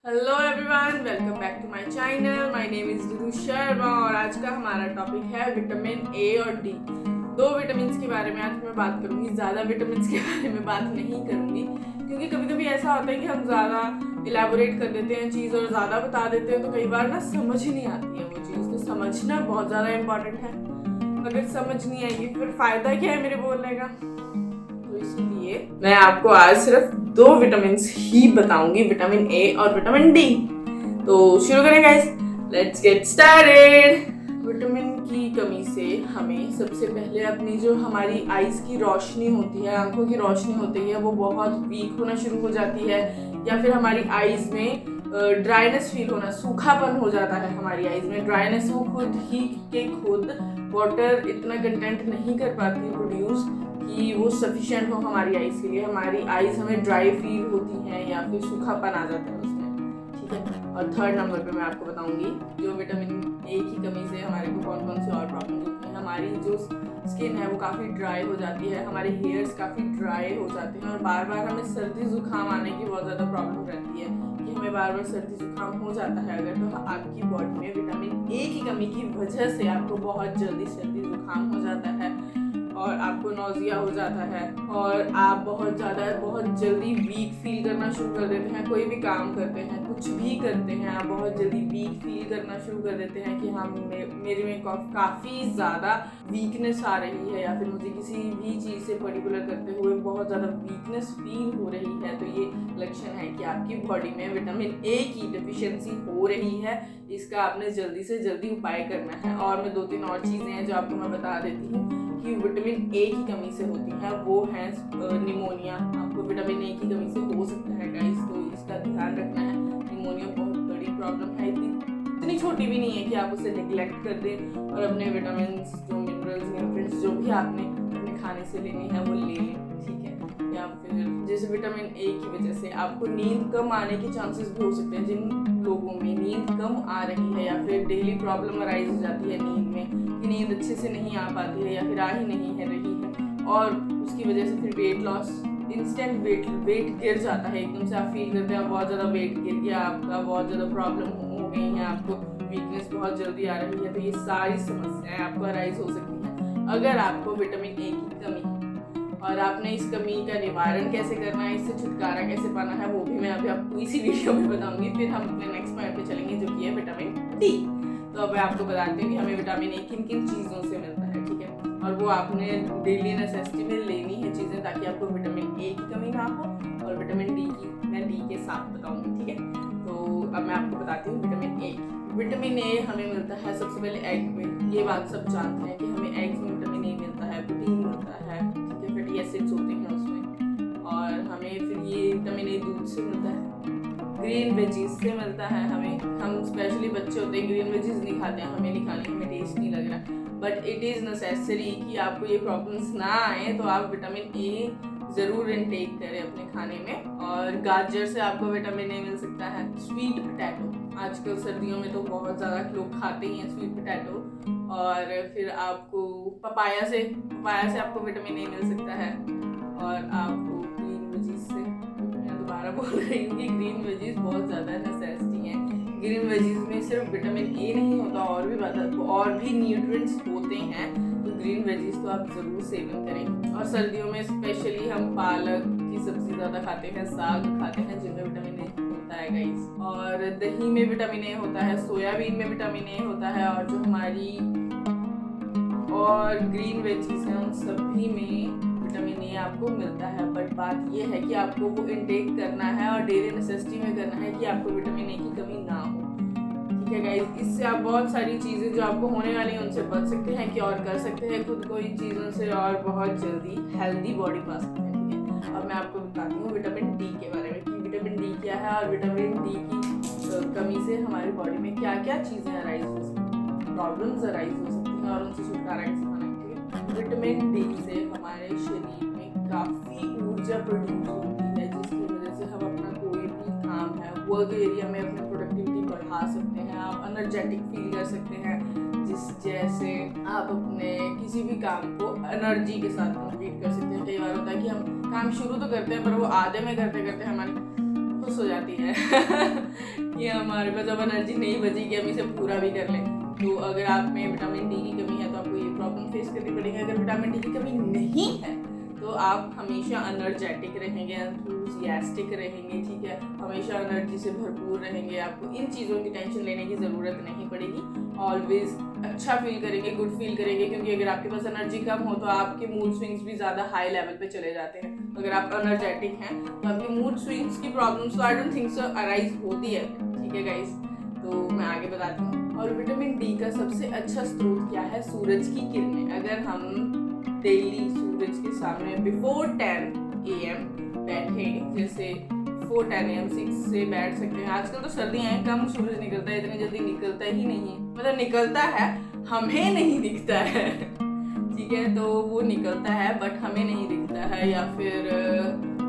Hello everyone, welcome back to my channel. My name is Dudu Sharma और आज का हमारा टॉपिक है विटामिन ए और डी। दो विटामिन के बारे में आज मैं बात करूंगी। ज़्यादा विटामिन के बारे में बात नहीं करूंगी क्योंकि कभी कभी ऐसा होता है कि हम ज़्यादा इलेबोरेट कर देते हैं चीज़ और ज़्यादा बता देते हैं, तो कई बार ना समझ ही नहीं आती है वो चीज़। तो समझना बहुत ज़्यादा इम्पॉर्टेंट है। अगर समझ नहीं आएगी फिर फ़ायदा क्या है मेरे बोलने का। तो इसीलिए मैं आपको आज सिर्फ दो विटामिन ही बताऊंगी, विटामिन ए और विटामिन डी। तो शुरू करें guys, let's get started. Vitamin की कमी से हमें सबसे पहले अपनी जो हमारी आईज की रोशनी होती है, आंखों की रोशनी होती है, वो बहुत वीक होना शुरू हो जाती है, या फिर हमारी आईज में ड्राइनेस फील होना, सूखापन हो जाता है हमारी आईज में। ड्राइनेस वो खुद वाटर इतना कंटेंट नहीं कर पाती है प्रोड्यूस कि वो सफिशिएंट हो हमारी आईज के लिए। हमारी आईज हमें ड्राई फील होती हैं या फिर सूखापन आ जाता है उसमें, ठीक है। और थर्ड नंबर पे मैं आपको बताऊंगी जो विटामिन ए की कमी से हमारे को कौन कौन सी और प्रॉब्लम होती हैं। हमारी जो स्किन है वो काफ़ी ड्राई हो जाती है, हमारे हेयर्स काफ़ी ड्राई हो जाते हैं और बार बार हमें सर्दी जुकाम आने की बहुत ज़्यादा प्रॉब्लम रहती है कि हमें बार बार सर्दी जुकाम हो जाता है अगर। तो आपकी बॉडी में विटामिन ए की कमी की वजह से आपको बहुत जल्दी सर्दी जुकाम हो जाता है और आपको नौजिया हो जाता है और आप बहुत जल्दी वीक फील करना शुरू कर देते हैं। कोई भी काम करते हैं, कुछ भी करते हैं, आप बहुत जल्दी वीक फील करना शुरू कर देते हैं कि हाँ मेरे में काफ़ी ज़्यादा वीकनेस आ रही है, या फिर मुझे किसी भी चीज़ से पर्टिकुलर करते हुए बहुत ज़्यादा वीकनेस फील हो रही है। तो ये लक्षण है कि आपकी बॉडी में विटामिन ए की डिफिशियंसी हो रही है। इसका आपने जल्दी से जल्दी उपाय करना है। और मैं 2-3 और चीज़ें हैं जो आपको मैं बता देती हूँ कि विटामिन ए की कमी से होती है। वो है निमोनिया। आपको विटामिन ए की कमी से हो सकता है गाइस, तो इसका ध्यान रखना है। निमोनिया बहुत बड़ी प्रॉब्लम है, इतनी छोटी भी नहीं है कि आप उसे निगलेक्ट कर दें और अपने विटामिन जो मिनरल्स न्यूट्रिएंट्स जो भी आपने अपने खाने से लेने हैं वो ले लें, ठीक है। या फिर जैसे विटामिन ए की वजह से आपको नींद कम आने के चांसेस भी हो सकते हैं। जिन लोगों में नींद कम आ रही है या फिर डेली प्रॉब्लम अराइज हो जाती है नींद में कि नींद अच्छे से नहीं आ पाती है या फिर आ ही नहीं है रही है, और उसकी वजह से फिर वेट लॉस, इंस्टेंट वेट गिर जाता है। एकदम से आप फील करते हैं बहुत ज़्यादा वेट गिर गया आपका, बहुत ज़्यादा प्रॉब्लम हो गई है, आपको वीकनेस बहुत जल्दी आ रही है। तो ये सारी समस्याएं आपको अराइज हो सकती हैं अगर आपको विटामिन ए की कमी है। और आपने इस कमी का निवारण कैसे करना है, इससे छुटकारा कैसे पाना है, वो भी मैं अभी आपको इसी वीडियो में बताऊंगी। फिर हम अपने नेक्स्ट पॉइंट पे चलेंगे जो कि है विटामिन डी। तो अब मैं आपको बताती हूँ कि हमें विटामिन ए किन किन चीज़ों से मिलता है, ठीक है। और वो आपने डेली नेसेसिटी में लेनी है चीज़ें ताकि आपको विटामिन ए की कमी ना हो। और विटामिन डी की मैं डी के साथ बताऊँगी, ठीक है। तो अब मैं आपको बताती हूँ विटामिन ए। विटामिन ए हमें मिलता है सबसे पहले एग में। ये बात सब जानते हैं कि हमें एग्स में विटामिन ए मिलता है, प्रोटीन मिलता है, ठीक है, फैटी एसिड्स होते हैं उसमें। और हमें फिर ये विटामिन ए दूध से मिलता है, ग्रीन वेजीज से मिलता है हमें। हम स्पेशली बच्चे होते हैं, ग्रीन वेजीज नहीं खाते हैं, हमें नहीं खानी, हमें टेस्ट नहीं लग रहा, बट इट इज़ नेसेसरी कि आपको ये प्रॉब्लम्स ना आए तो आप विटामिन ए ज़रूर इनटेक करें अपने खाने में। और गाजर से आपको विटामिन ए मिल सकता है। स्वीट पोटैटो, आजकल सर्दियों में तो बहुत ज़्यादा लोग खाते ही हैं स्वीट पोटैटो। और फिर आपको पपाया से आपको विटामिन ए मिल सकता है। और आपको ग्रीन वेजीज से, मैं दोबारा बोल रही हूँ कि ग्रीन वेजीज बहुत ज़्यादा नेसेसिटी हैं। ग्रीन वेजीज में सिर्फ विटामिन ए नहीं होता, और भी न्यूट्रिएंट्स होते हैं। तो ग्रीन वेजीज तो आप ज़रूर सेवन करें। और सर्दियों में स्पेशली हम पालक की सब्ज़ी ज़्यादा खाते हैं, साग खाते हैं जिनमें विटामिन ए होता है गाइस। और दही में विटामिन ए होता है, सोयाबीन में विटामिन ए होता है, और जो हमारी और ग्रीन वेजीज हैं उन सभी में विटामिन ए आपको मिलता है। बट बात ये है कि आपको वो इनटेक करना है और डेली नेसेसिटी में करना है कि आपको विटामिन ए की कमी ना हो, ठीक है गाइस। इससे आप बहुत सारी चीज़ें जो आपको होने वाली हैं उनसे बच सकते हैं, क्योर कर सकते हैं खुद को इन चीज़ों से, और बहुत जल्दी हेल्दी बॉडी पा सकते हैं, ठीक है। अब मैं आपको बताती हूँ विटामिन डी के बारे में कि विटामिन डी क्या है और विटामिन डी की कमी से हमारी बॉडी में क्या क्या चीज़ें अराइज हो सकती हैं, प्रॉब्लम्स अराइज हो सकती हैं और उनसे छुटकारा कैसे पाना है, ठीक है। विटामिन डी से हमारे शरीर में काफ़ी ऊर्जा प्रोड्यूस होती है, जिसकी वजह से हम अपना कोई भी काम है, वर्क एरिया में अपनी प्रोडक्टिविटी बढ़ा सकते हैं। आप एनर्जेटिक फील कर सकते हैं, जैसे आप अपने किसी भी काम को एनर्जी के साथ कंप्लीट कर सकते हैं। कई बार होता है कि हम काम शुरू तो करते हैं पर वो आधे में करते करते हमारी खुश हो जाती है कि हमारे पास अब एनर्जी नहीं बची कि हम इसे पूरा भी कर लें। तो अगर आप में विटामिन डी की कमी है तो आपको ये प्रॉब्लम फेस करनी पड़ेगी। अगर विटामिन डी की कमी नहीं है तो आप हमेशा एनर्जेटिक रहेंगे, एंथुसियास्टिक रहेंगे, ठीक है, हमेशा एनर्जी से भरपूर रहेंगे। आपको इन चीज़ों की टेंशन लेने की ज़रूरत नहीं पड़ेगी। ऑलवेज अच्छा फील करेंगे, गुड फील करेंगे, क्योंकि अगर आपके पास एनर्जी कम हो तो आपके मूड स्विंग्स भी ज़्यादा हाई लेवल पे चले जाते हैं। अगर आप एनर्जेटिक हैं तो आपकी मूड स्विंग्स की प्रॉब्लम्स तो I don't think so arise होती है, ठीक है गाइस। तो मैं आगे बताती हूँ। और विटामिन डी का सबसे अच्छा स्रोत क्या है? सूरज की किरणें। अगर हम डेली सूरज के सामने बिफोर 10 AM बैठे, जैसे 4-10 AM 6 से बैठ सकते हैं। आजकल तो सर्दियाँ हैं, कम सूरज निकलता है, इतनी जल्दी निकलता ही नहीं है, मतलब निकलता है, हमें नहीं दिखता है ठीक है, तो वो निकलता है बट हमें नहीं दिखता है, या फिर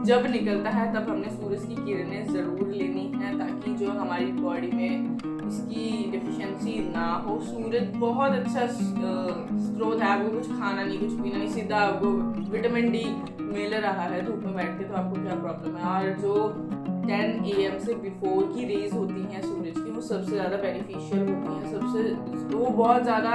जब निकलता है तब हमने सूरज की किरणें ज़रूर लेनी है ताकि जो हमारी बॉडी में इसकी डिफिशिएंसी ना हो। सूरज बहुत अच्छा स्रोत है। आपको कुछ खाना नहीं, कुछ पीना नहीं, सीधा आपको विटामिन डी मिल रहा है धूप में बैठ के, तो आपको क्या प्रॉब्लम है? और जो 10 AM से बिफोर की रेज होती हैं सूरज की, वो सबसे ज़्यादा बेनिफिशियल होती हैं। सबसे वो बहुत ज़्यादा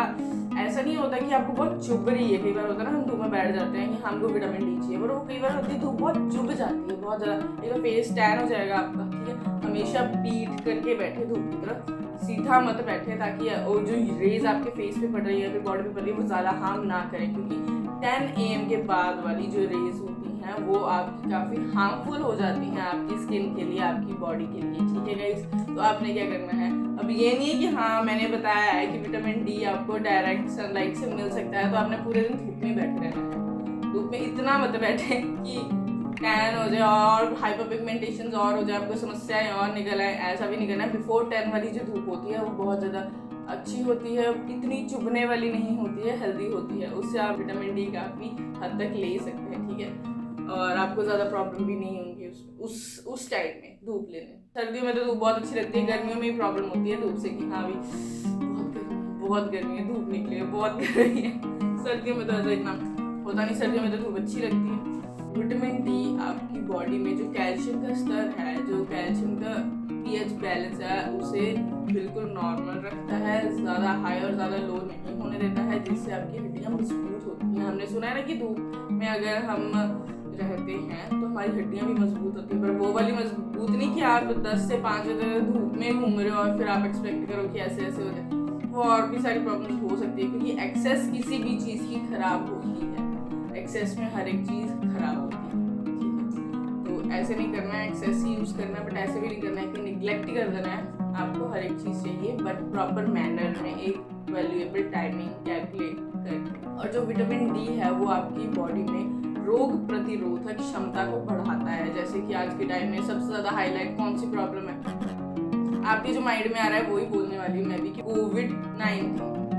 ऐसा नहीं होता कि आपको बहुत चुभ रही है। कई बार होता है ना, हम धूप में बैठ जाते हैं कि हमको विटामिन डी चाहिए, पर वो कई बार होती है धूप बहुत चुभ जाती है, बहुत ज़्यादा। एक फेस टैन हो जाएगा आपका, ठीक है। हमेशा पीठ करके बैठे धूप की तरफ, सीधा मत बैठे, ताकि वो जो रेज आपके फेस पे पड़ रही है, फिर बॉडी पे पड़ रही है, वो ज़्यादा हार्म ना करें, क्योंकि 10 AM के बाद वाली जो रेज होती हैं वो आपकी काफ़ी हार्मफुल हो जाती हैं आपकी स्किन के लिए, आपकी बॉडी के लिए, ठीक है गाइस। तो आपने क्या करना है? अब ये नहीं है कि हाँ मैंने बताया है कि विटामिन डी आपको डायरेक्ट सनलाइट से मिल सकता है तो आपने पूरे दिन धूप में बैठे रहना है। धूप में इतना मत बैठे कि टैन हो जाए और हाइपर पिगमेंटेशन और हो जाए, आपको समस्याएं और निकल आए, ऐसा भी नहीं करना है। बिफोर 10 वाली जो धूप होती है वो बहुत ज़्यादा अच्छी होती है, इतनी चुभने वाली नहीं होती है, हेल्दी होती है, उससे आप विटामिन डी काफ़ी हद तक ले सकते हैं, ठीक है। और आपको ज़्यादा प्रॉब्लम भी नहीं होंगी उस टाइम में धूप लेने। सर्दियों में तो धूप बहुत अच्छी लगती है, गर्मियों में ही प्रॉब्लम होती है धूप से कि हाँ भी बहुत गर्मी है, धूप निकली है, बहुत गर्मी है। सर्दियों में तो ऐसा इतना होता नहीं, सर्दियों में तो धूप अच्छी लगती है। विटामिन डी आपकी बॉडी में जो कैल्शियम का स्तर है, जो कैल्शियम का pH बैलेंस है, उसे बिल्कुल नॉर्मल रखता है, ज़्यादा हाई और ज़्यादा लो नहीं होने देता है, जिससे आपकी हड्डियाँ मजबूत होती हैं। हमने सुना है ना कि धूप में अगर हम रहते हैं तो हमारी हड्डियाँ भी मजबूत होती हैं, पर वो वाली मजबूत नहीं कि आप 10 से 5 बजे धूप में घूम रहे हो और फिर आप एक्सपेक्ट करो कि ऐसे ऐसे हो जाए। वो और भी सारी प्रॉब्लम्स हो सकती है, क्योंकि एक्सेस किसी भी चीज़ की खराब होती है, एक्सेस में हर एक चीज़ खराब होती है, ठीक है। तो ऐसे नहीं करना है, एक्सेस ही यूज़ करना है, बट ऐसे भी नहीं करना है कि निगलेक्ट ही कर देना है। आपको हर एक चीज़ चाहिए बट प्रॉपर मैनर में, एक वैल्यूएबल टाइमिंग कैलकुलेट करके। और जो विटामिन डी है वो आपकी बॉडी में रोग प्रतिरोधक क्षमता को बढ़ाता है। जैसे कि आज के टाइम में सबसे ज़्यादा हाईलाइट कौन सी प्रॉब्लम है आपके जो माइंड में आ रहा है, वही बोलने वाली हूँ मैं भी, कि कोविड-19,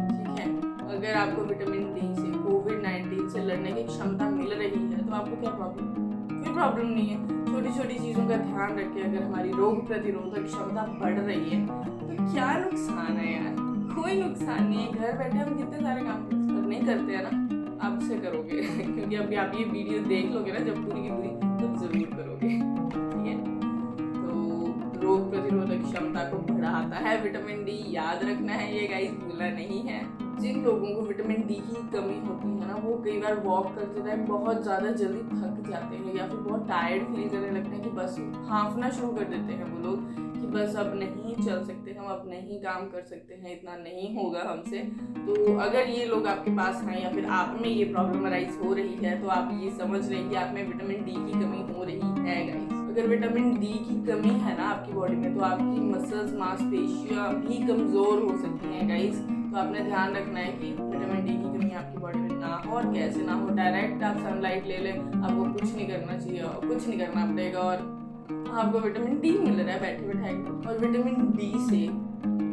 ठीक है। अगर आपको विटामिन डी से कोविड-19 से लड़ने की क्षमता मिल रही है तो आपको क्या प्रॉब्लम? कोई प्रॉब्लम नहीं है। छोटी छोटी चीज़ों का ध्यान रखें। अगर हमारी रोग प्रतिरोधक क्षमता बढ़ रही है तो क्या नुकसान है यार? कोई नुकसान नहीं है। घर बैठे हम कितने सारे काम नहीं करते हैं ना, आप से करोगे क्योंकि अभी आप ये वीडियो देख लोगे ना जब पूरी की पूरी, तब जरूर करोगे, ठीक है। तो रोग प्रतिरोधक क्षमता को बढ़ाता है विटामिन डी, याद रखना है ये गाइस, भूलना नहीं है। जिन लोगों को विटामिन डी की कमी होती है ना, वो कई बार वॉक करते टाइम बहुत ज़्यादा जल्दी थक जाते हैं या फिर बहुत टायर्ड फील करने लगते हैं कि बस हाँफना शुरू कर देते हैं वो लोग कि बस अब नहीं चल सकते हम, अब नहीं काम कर सकते हैं, इतना नहीं होगा हमसे। तो अगर ये लोग आपके पास हैं या फिर आप में ये प्रॉब्लम अराइज हो रही है तो आप ये समझ रहे हैं कि आप में विटामिन डी की कमी हो रही है गाइस। अगर विटामिन डी की कमी है ना आपकी बॉडी में, तो आपकी मसल्स, मांसपेशियाँ भी कमज़ोर हो सकती हैं गाइस। तो आपने ध्यान रखना है कि विटामिन डी की कमी आपकी बॉडी में ना हो, और कैसे ना हो। डायरेक्ट आप सनलाइट ले लें, आपको कुछ नहीं करना चाहिए और कुछ नहीं करना पड़ेगा, और आपको विटामिन डी मिल रहा है बैठे बैठाए। और विटामिन डी से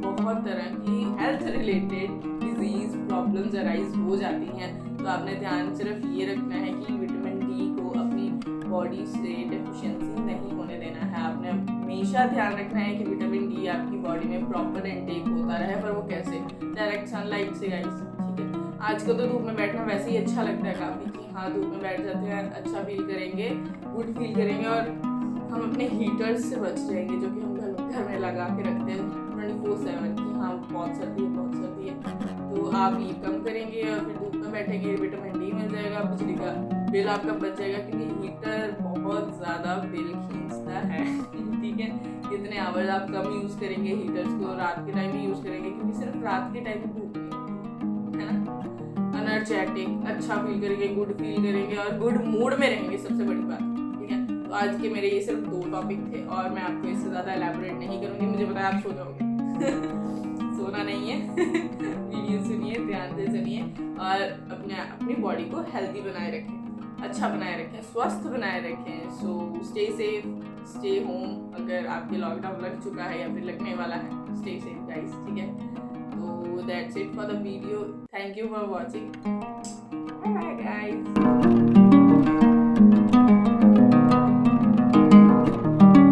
बहुत तरह की health related disease problems arise हो जाती हैं। तो आपने ध्यान सिर्फ ये रखना है कि विटामिन डी को अपनी बॉडी से डेफिशिएंसी नहीं होने देना है। आपने हमेशा ध्यान रखना है कि विटामिन डी आपकी बॉडी में प्रॉपर इनटेक होता रहे, पर वो कैसे? डायरेक्ट सनलाइट से गाइस, ठीक है। आजकल तो धूप में बैठना वैसे ही अच्छा लगता है काफ़ी, कि हाँ धूप में बैठ जाते हैं, अच्छा फील करेंगे, गुड फील करेंगे और हम अपने हीटर्स से बच जाएंगे जो कि हम घर में लगा के रखते हैं 24/7 कि हाँ बहुत सर्दी है। तो आप हीट कम करेंगे और फिर धूप में बैठेंगे, विटामिन डी मिल जाएगा, बिजली का बिल आपका बच जाएगा, क्योंकि हीटर बहुत ज़्यादा बिल खींचता है। ठीक है, इतने आवर्स आप कम यूज़ करेंगे हीटर्स को, रात के टाइम ही यूज़ करेंगे, क्योंकि सिर्फ रात के टाइम धूप है ना। एनर्जेटिक, अच्छा फील करेंगे, गुड फील करेंगे और गुड मूड में रहेंगे, सबसे बड़ी बात। ठीक है, तो आज के मेरे ये सिर्फ 2 टॉपिक थे और मैं आपको इससे ज़्यादा एलैबोरेट नहीं करूँगी, मुझे पता है आप सो जाओगे। सोना नहीं है। वीडियो सुनिए, ध्यान से सुनिए और अपनी बॉडी को हेल्दी बनाए रखें, अच्छा बनाए रखें, स्वस्थ बनाए रखें। So stay safe, stay home. अगर आपके लॉकडाउन लग चुका है या फिर लगने वाला है, स्टे सेफ गाइस। ठीक है, तो that's it for the video. Thank you for watching. Bye bye guys.